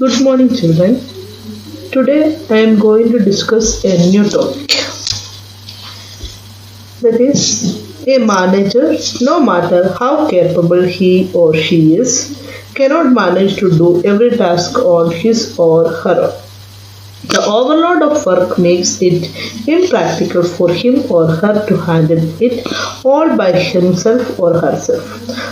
Good morning, children. Today I am going to discuss a new topic, that is, a manager, no matter how capable he or she is, cannot manage to do every task on his or her own. The overload of work makes it impractical for him or her to handle it all by himself or herself.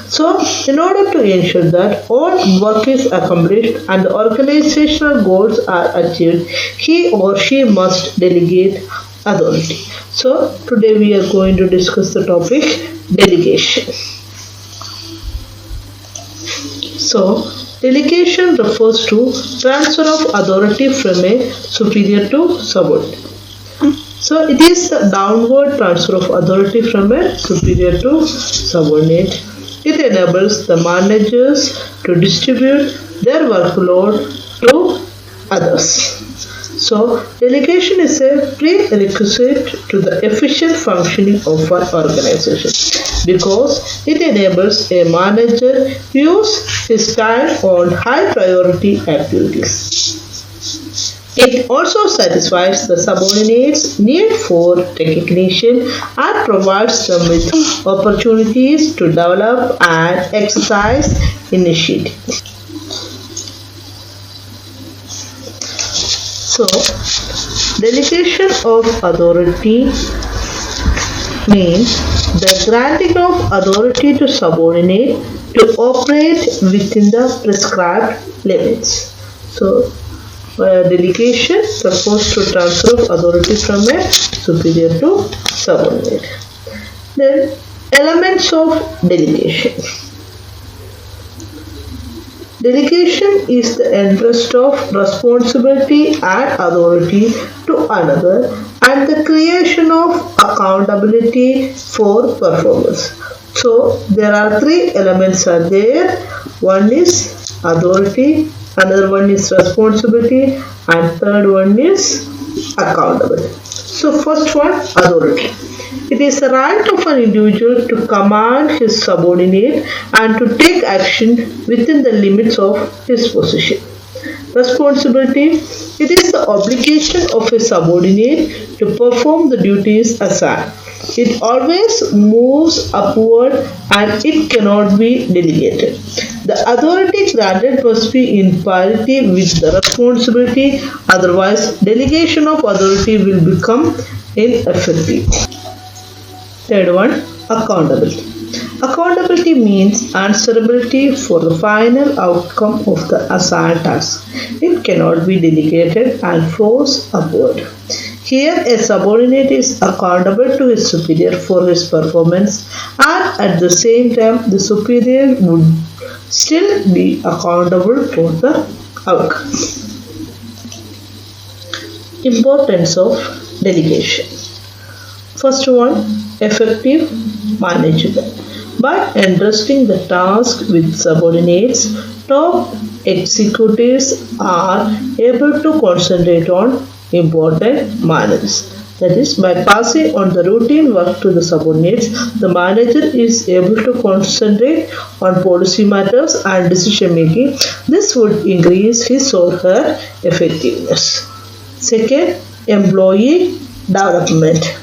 So, in order to ensure that all work is accomplished and the organizational goals are achieved, he or she must delegate authority. So, today we are going to discuss the topic delegation. So, delegation refers to transfer of authority from a superior to subordinate. So, it is the downward transfer of authority from a superior to subordinate. It enables the managers to distribute their workload to others. So, delegation is a prerequisite to the efficient functioning of an organization because it enables a manager to use his time on high priority activities. It also satisfies the subordinates' need for recognition and provides them with opportunities to develop and exercise initiative. So, delegation of authority means the granting of authority to subordinate to operate within the prescribed limits. So, delegation refers to transfer of authority from a superior to subordinate. Then, elements of delegation. Delegation is the entrust of responsibility and authority to another and the creation of accountability for performance. So there are three elements are there. One is authority, another one is responsibility, and third one is accountability. So first one, authority. It is the right of an individual to command his subordinate and to take action within the limits of his position. Responsibility. It is the obligation of a subordinate to perform the duties assigned. It always moves upward and it cannot be delegated. The authority granted must be in parity with the responsibility, otherwise, delegation of authority will become ineffective. Third one, accountability. Accountability means answerability for the final outcome of the assigned task. It cannot be delegated and flows upward. Here, a subordinate is accountable to his superior for his performance, and at the same time, the superior would still be accountable for the outcome. Importance of delegation. First one, effective management. By entrusting the task with subordinates, top executives are able to concentrate on important matters. That is, by passing on the routine work to the subordinates, the manager is able to concentrate on policy matters and decision making. This would increase his or her effectiveness. Second, employee development.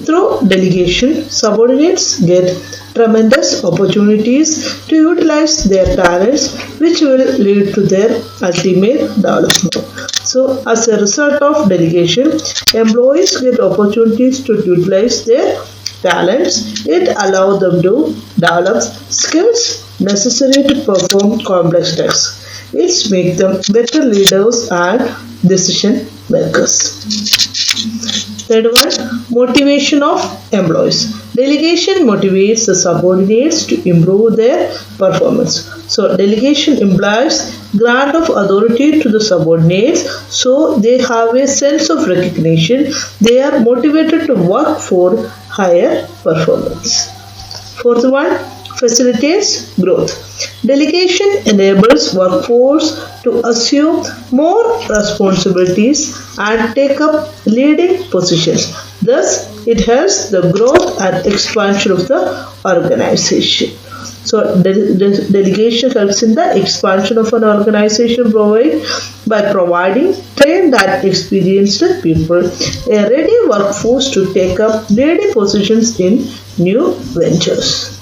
Through delegation, subordinates get tremendous opportunities to utilize their talents, which will lead to their ultimate development. So, as a result of delegation, employees get opportunities to utilize their talents. It allows them to develop skills necessary to perform complex tasks. It makes them better leaders and decision makers. Third one, motivation of employees. Delegation motivates the subordinates to improve their performance. So, delegation implies grant of authority to the subordinates so they have a sense of recognition. They are motivated to work for higher performance. Fourth one, facilitates growth. Delegation enables workforce to assume more responsibilities and take up leading positions. Thus, it helps the growth and expansion of the organization. So delegation helps in the expansion of an organization by providing trained and experienced people a ready workforce to take up leading positions in new ventures.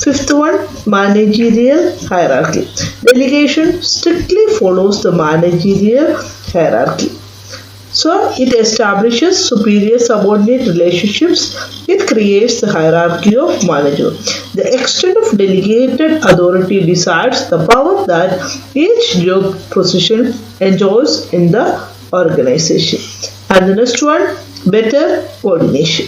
Fifth one, managerial hierarchy. Delegation strictly follows the managerial hierarchy. So it establishes superior subordinate relationships. It creates the hierarchy of management. The extent of delegated authority decides the power that each job position enjoys in the organization. And the next one, better coordination.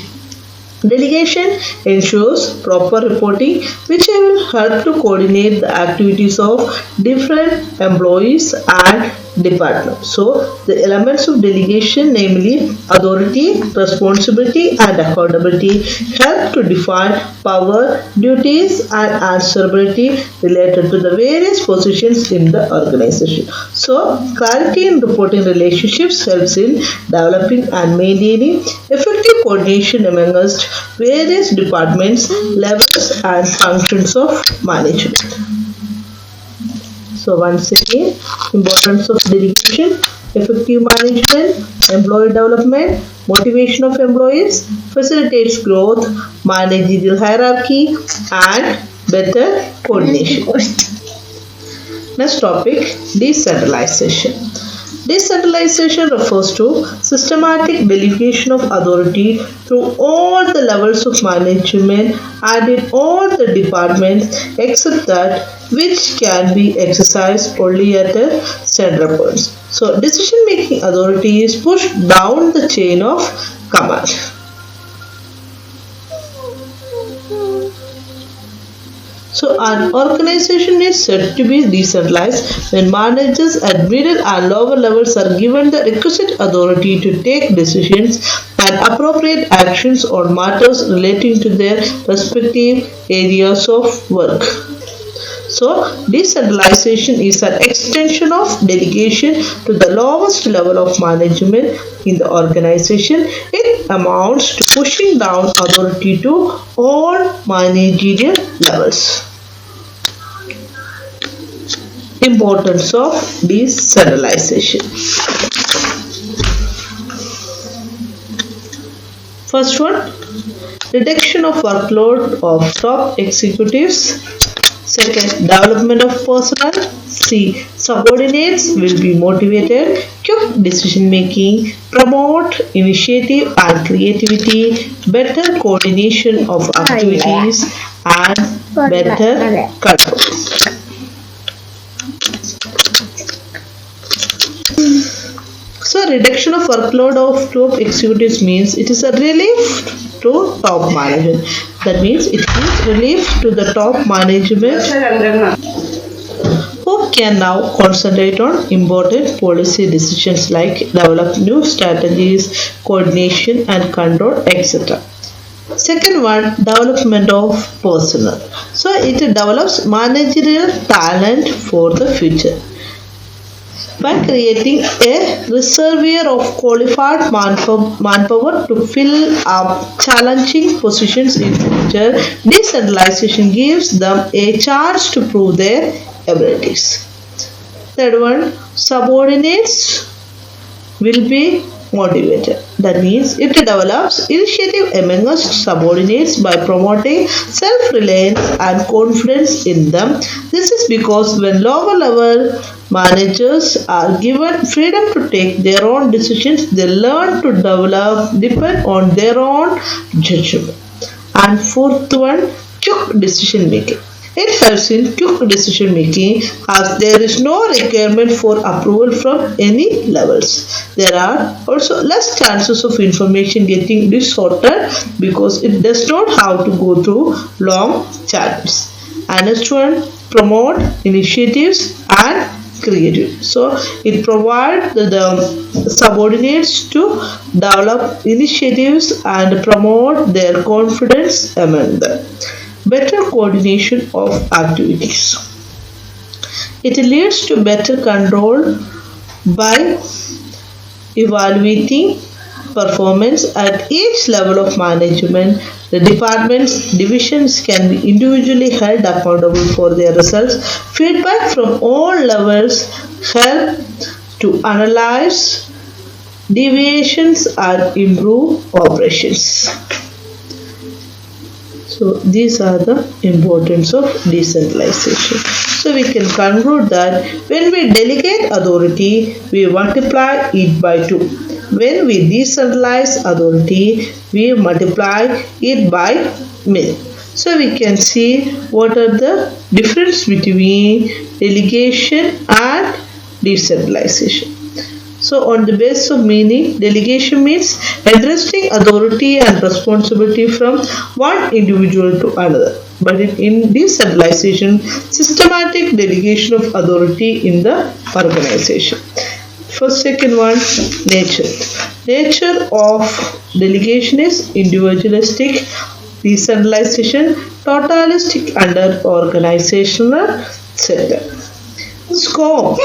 Delegation ensures proper reporting, which will help to coordinate the activities of different employees and departments. So, the elements of delegation, namely authority, responsibility, and accountability, help to define power, duties, and answerability related to the various positions in the organization. So, clarity in reporting relationships helps in developing and maintaining effective coordination amongst various departments, levels, and functions of management. So once again, importance of delegation, effective management, employee development, motivation of employees, facilitates growth, managerial hierarchy, and better coordination. Next topic, decentralization. Decentralization refers to systematic delegation of authority through all the levels of management and in all the departments except that which can be exercised only at a central point. So decision making authority is pushed down the chain of command. So an organization is said to be decentralized when managers at middle and lower levels are given the requisite authority to take decisions and appropriate actions on matters relating to their respective areas of work. So, decentralization is an extension of delegation to the lowest level of management in the organization. It amounts to pushing down authority to all managerial levels. Importance of decentralization. First one, reduction of workload of top executives. Second, development of personnel. C. Subordinates will be motivated. Quick decision making. Promote initiative and creativity. Better coordination of activities and better control. So, reduction of workload of top executives means it is a relief to top management. That means it gives relief to the top management who can now concentrate on important policy decisions like develop new strategies, coordination and control, etc. Second one, development of personnel. So it develops managerial talent for the future by creating a reservoir of qualified manpower to fill up challenging positions in future. Decentralization gives them a chance to prove their abilities. Third one, subordinates will be motivated. That means it develops initiative amongst subordinates by promoting self-reliance and confidence in them. This is because when lower level managers are given freedom to take their own decisions, they learn to depend on their own judgment. And fourth one, quick decision making. It helps in quick decision making as there is no requirement for approval from any levels. There are also less chances of information getting distorted because it does not have to go through long channels. And next one, promote initiatives and creativity. So it provides the subordinates to develop initiatives and promote their confidence among them. Better coordination of activities. It leads to better control by evaluating performance at each level of management The departments, divisions can be individually held accountable for their results. Feedback from all levels help to analyze deviations and improve operations. So these are the importance of decentralization. So we can conclude that when we delegate authority, we multiply it by 2. When we decentralize authority, we multiply it by many. So we can see what are the difference between delegation and decentralization. So, on the basis of meaning, delegation means entrusting authority and responsibility from one individual to another. But in decentralization, systematic delegation of authority in the organization. First, second one, nature. Nature of delegation is individualistic, decentralization, totalistic under organizational setup. Scope.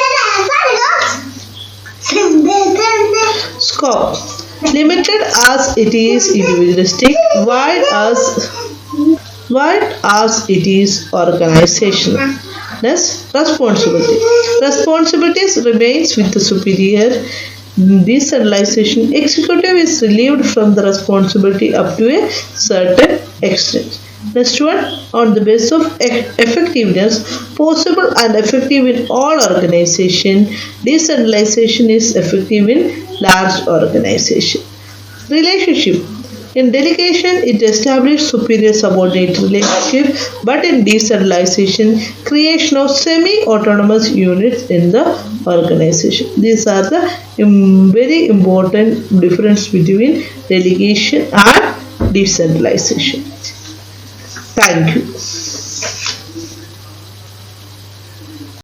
Scope. Limited as it is individualistic, wide as it is organizational. Thus, responsibility. Responsibilities remains with the superior. Decentralization executive is relieved from the responsibility up to a certain extent. Next one, on the basis of effectiveness, possible and effective in all organization, decentralization is effective in large organization. Relationship. In delegation, it establishes superior subordinate relationship, but in decentralization, creation of semi-autonomous units in the organization. These are the very important difference between delegation and decentralization. Thank you.